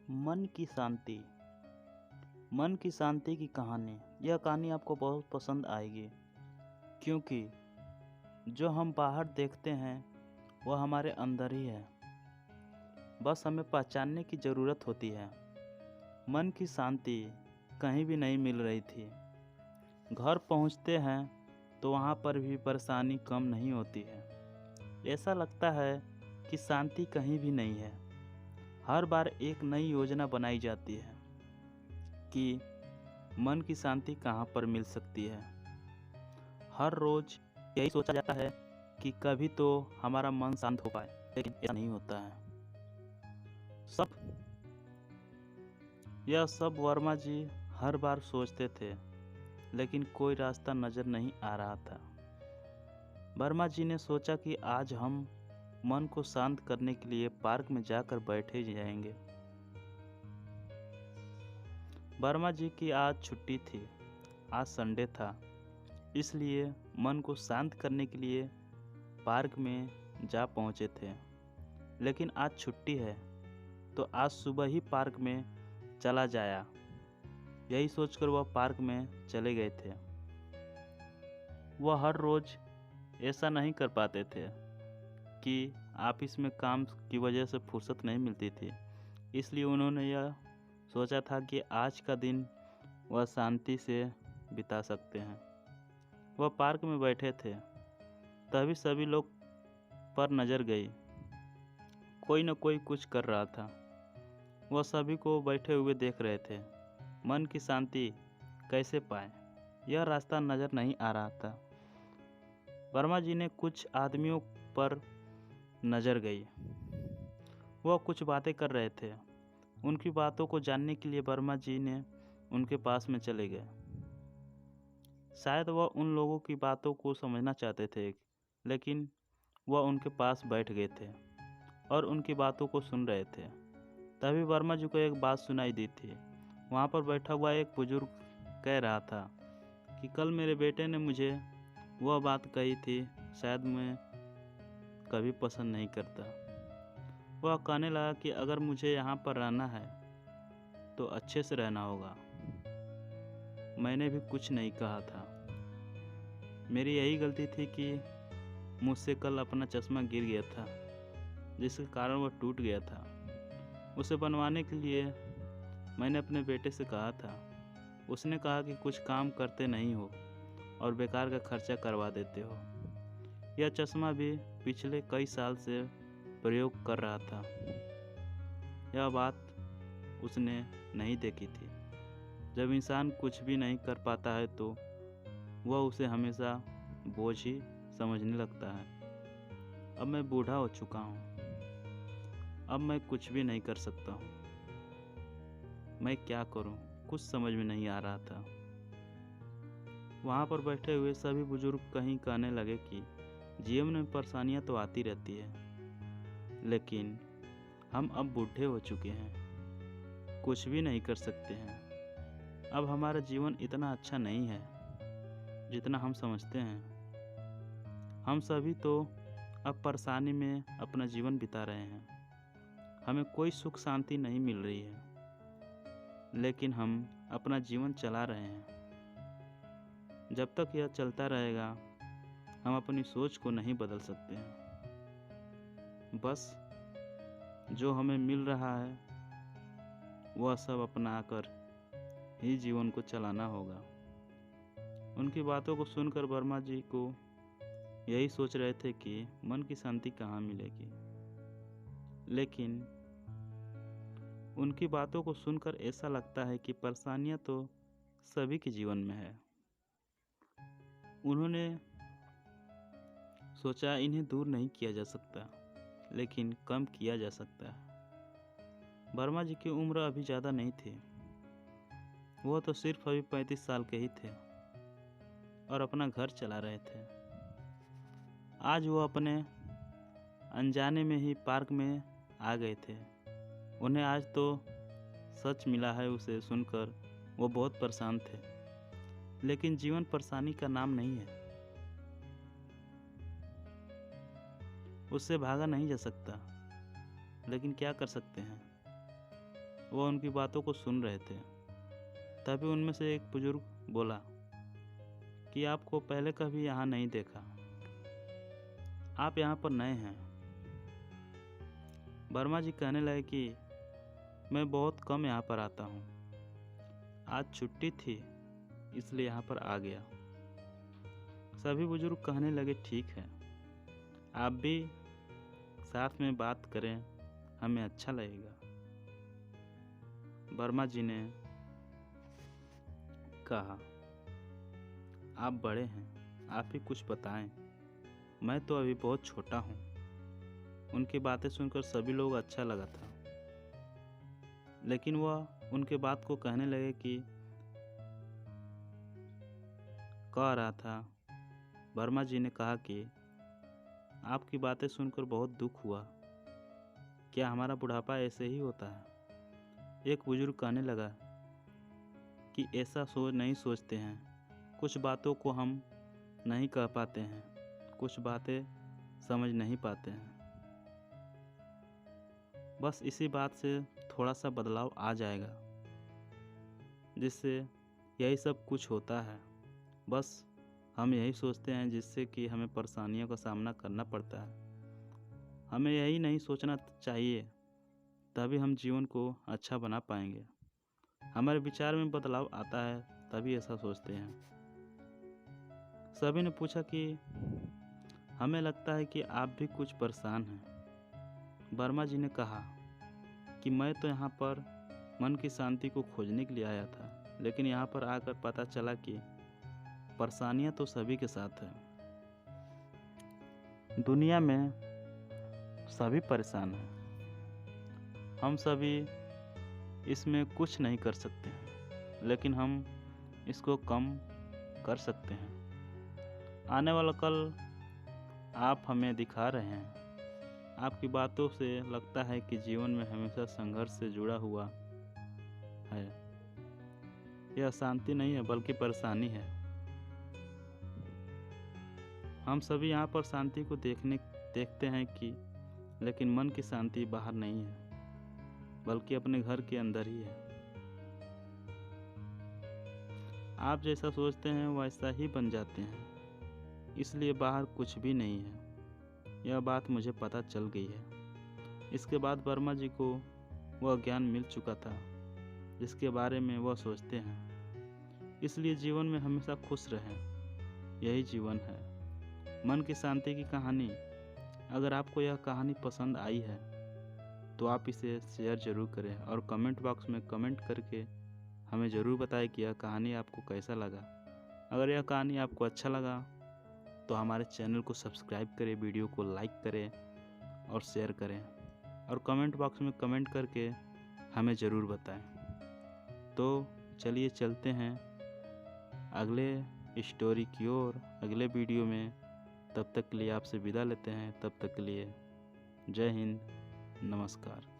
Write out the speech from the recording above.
मन की शांति। मन की शांति की कहानी। यह कहानी आपको बहुत पसंद आएगी, क्योंकि जो हम बाहर देखते हैं वह हमारे अंदर ही है। बस हमें पहचानने की ज़रूरत होती है। मन की शांति कहीं भी नहीं मिल रही थी। घर पहुंचते हैं तो वहां पर भी परेशानी कम नहीं होती है। ऐसा लगता है कि शांति कहीं भी नहीं है। हर बार एक नई योजना बनाई जाती है कि मन की शांति कहाँ पर मिल सकती है। हर रोज यही सोचा जाता है कि कभी तो हमारा मन शांत हो पाए, लेकिन ऐसा नहीं होता है। यह सब वर्मा जी हर बार सोचते थे, लेकिन कोई रास्ता नजर नहीं आ रहा था। वर्मा जी ने सोचा कि आज हम मन को शांत करने के लिए पार्क में जाकर बैठे जाएंगे। वर्मा जी की आज छुट्टी थी, आज संडे था, इसलिए मन को शांत करने के लिए पार्क में जा पहुंचे थे। लेकिन आज छुट्टी है तो आज सुबह ही पार्क में चला जाया, यही सोचकर वह पार्क में चले गए थे। वह हर रोज ऐसा नहीं कर पाते थे कि ऑफिस में काम की वजह से फुर्सत नहीं मिलती थी, इसलिए उन्होंने यह सोचा था कि आज का दिन वह शांति से बिता सकते हैं। वह पार्क में बैठे थे, तभी सभी लोग पर नज़र गई। कोई न कोई कुछ कर रहा था। वह सभी को बैठे हुए देख रहे थे। मन की शांति कैसे पाए, यह रास्ता नज़र नहीं आ रहा था। वर्मा जी ने कुछ आदमियों पर नज़र गई। वह कुछ बातें कर रहे थे। उनकी बातों को जानने के लिए वर्मा जी ने उनके पास में चले गए। शायद वह उन लोगों की बातों को समझना चाहते थे, लेकिन वह उनके पास बैठ गए थे और उनकी बातों को सुन रहे थे। तभी वर्मा जी को एक बात सुनाई दी थी। वहाँ पर बैठा हुआ एक बुजुर्ग कह रहा था कि कल मेरे बेटे ने मुझे वह बात कही थी, शायद मैं कभी पसंद नहीं करता। वह कहने लगा कि अगर मुझे यहाँ पर रहना है तो अच्छे से रहना होगा। मैंने भी कुछ नहीं कहा था। मेरी यही गलती थी कि मुझसे कल अपना चश्मा गिर गया था, जिसके कारण वह टूट गया था। उसे बनवाने के लिए मैंने अपने बेटे से कहा था। उसने कहा कि कुछ काम करते नहीं हो और बेकार का खर्चा करवा देते हो। यह चश्मा भी पिछले कई साल से प्रयोग कर रहा था। यह बात उसने नहीं देखी थी। जब इंसान कुछ भी नहीं कर पाता है तो वह उसे हमेशा बोझ ही समझने लगता है। अब मैं बूढ़ा हो चुका हूँ, अब मैं कुछ भी नहीं कर सकता हूँ। मैं क्या करूँ, कुछ समझ में नहीं आ रहा था। वहाँ पर बैठे हुए सभी बुजुर्ग कहीं कहने लगे कि जीवन में परेशानियाँ तो आती रहती है, लेकिन हम अब बूढ़े हो चुके हैं, कुछ भी नहीं कर सकते हैं। अब हमारा जीवन इतना अच्छा नहीं है जितना हम समझते हैं। हम सभी तो अब परेशानी में अपना जीवन बिता रहे हैं। हमें कोई सुख शांति नहीं मिल रही है, लेकिन हम अपना जीवन चला रहे हैं। जब तक यह चलता रहेगा, हम अपनी सोच को नहीं बदल सकते हैं। बस जो हमें मिल रहा है वह सब अपनाकर ही जीवन को चलाना होगा। उनकी बातों को सुनकर वर्मा जी को यही सोच रहे थे कि मन की शांति कहाँ मिलेगी, लेकिन उनकी बातों को सुनकर ऐसा लगता है कि परेशानियाँ तो सभी के जीवन में है। उन्होंने सोचा इन्हें दूर नहीं किया जा सकता, लेकिन कम किया जा सकता है। वर्मा जी की उम्र अभी ज़्यादा नहीं थी। वह तो सिर्फ अभी 35 साल के ही थे और अपना घर चला रहे थे। आज वो अपने अनजाने में ही पार्क में आ गए थे। उन्हें आज तो सच मिला है। उसे सुनकर वो बहुत परेशान थे, लेकिन जीवन परेशानी का नाम नहीं है। उससे भागा नहीं जा सकता, लेकिन क्या कर सकते हैं। वह उनकी बातों को सुन रहे थे। तभी उनमें से एक बुजुर्ग बोला कि आपको पहले कभी यहाँ नहीं देखा, आप यहाँ पर नए हैं। वर्मा जी कहने लगे कि मैं बहुत कम यहाँ पर आता हूँ, आज छुट्टी थी इसलिए यहाँ पर आ गया। सभी बुजुर्ग कहने लगे ठीक है, आप भी साथ में बात करें, हमें अच्छा लगेगा। वर्मा जी ने कहा आप बड़े हैं, आप ही कुछ बताएं, मैं तो अभी बहुत छोटा हूँ। उनकी बातें सुनकर सभी लोग अच्छा लगा था, लेकिन वह उनके बात को कहने लगे कि कह रहा था। वर्मा जी ने कहा कि आपकी बातें सुनकर बहुत दुख हुआ, क्या हमारा बुढ़ापा ऐसे ही होता है? एक बुजुर्ग कहने लगा कि ऐसा नहीं सोचते हैं, कुछ बातों को हम नहीं कह पाते हैं, कुछ बातें समझ नहीं पाते हैं, बस इसी बात से थोड़ा सा बदलाव आ जाएगा, जिससे यही सब कुछ होता है। बस हम यही सोचते हैं जिससे कि हमें परेशानियों का सामना करना पड़ता है। हमें यही नहीं सोचना चाहिए, तभी हम जीवन को अच्छा बना पाएंगे। हमारे विचार में बदलाव आता है तभी ऐसा सोचते हैं। सभी ने पूछा कि हमें लगता है कि आप भी कुछ परेशान हैं। वर्मा जी ने कहा कि मैं तो यहाँ पर मन की शांति को खोजने के लिए आया था, लेकिन यहाँ पर आकर पता चला कि परेशानियाँ तो सभी के साथ हैं। दुनिया में सभी परेशान हैं, हम सभी इसमें कुछ नहीं कर सकते हैं, लेकिन हम इसको कम कर सकते हैं। आने वाला कल आप हमें दिखा रहे हैं। आपकी बातों से लगता है कि जीवन में हमेशा संघर्ष से जुड़ा हुआ है। यह शांति नहीं है बल्कि परेशानी है। हम सभी यहाँ पर शांति को देखते हैं कि लेकिन मन की शांति बाहर नहीं है, बल्कि अपने घर के अंदर ही है। आप जैसा सोचते हैं वैसा ही बन जाते हैं, इसलिए बाहर कुछ भी नहीं है। यह बात मुझे पता चल गई है। इसके बाद वर्मा जी को वह ज्ञान मिल चुका था जिसके बारे में वह सोचते हैं। इसलिए जीवन में हमेशा खुश रहें, यही जीवन है। मन की शांति की कहानी। अगर आपको यह कहानी पसंद आई है तो आप इसे शेयर ज़रूर करें और कमेंट बॉक्स में कमेंट करके हमें ज़रूर बताएं कि यह कहानी आपको कैसा लगा। अगर यह कहानी आपको अच्छा लगा तो हमारे चैनल को सब्सक्राइब करें, वीडियो को लाइक करें और शेयर करें, और कमेंट बॉक्स में कमेंट करके हमें ज़रूर बताएं। तो चलिए चलते हैं अगले स्टोरी की ओर, अगले वीडियो में। तब तक के लिए आपसे विदा लेते हैं। तब तक के लिए जय हिंद, नमस्कार।